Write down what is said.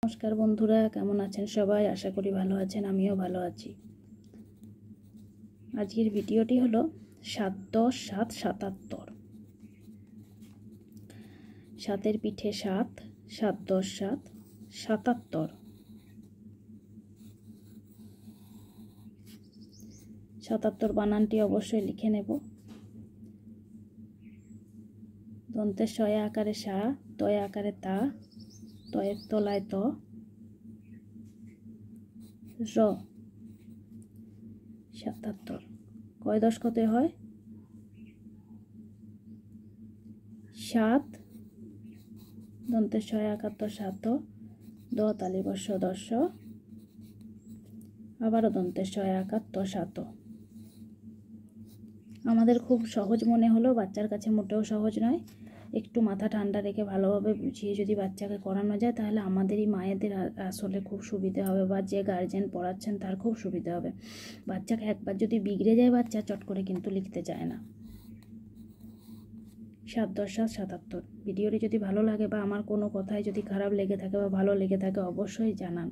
নমস্কার বন্ধুরা, কেমন আছেন সবাই? আশা করি ভালো আছেন, আমিও ভালো আছি। আজকের ভিডিওটি হলো 7 10 7 77। 7-এর পিঠে 7, 7 10 7 77। 77 বানানটি অবশ্যই লিখে নেব। দন্তের শয়ে আকারে সা, তয় আকারে তা, তয়ের তলায় ত, র। 77 কয় দশ কত হয়? 7 দন্তের শয়ে আকার তো 7, দ তালি বর্ষ 10, আবারও দন্তের শয়ে আকার তো 7। আমাদের খুব সহজ মনে হলো, বাচ্চার কাছে মোটেও সহজ নয়। একটু মাথা ঠান্ডা রেখে ভালোভাবে বুঝিয়ে যদি বাচ্চাকে করানো যায় তাহলে আমাদেরই মায়েদের আসলে খুব সুবিধে হবে, বা যে গার্জেন পড়াচ্ছেন তার খুব সুবিধে হবে। বাচ্চাকে একবার যদি বিগড়ে যায়, বাচ্চা চট করে কিন্তু লিখতে চায় না। 7 10 7 77। ভিডিওটি যদি ভালো লাগে বা আমার কোনো কথায় যদি খারাপ লেগে থাকে বা ভালো লেগে থাকে অবশ্যই জানান।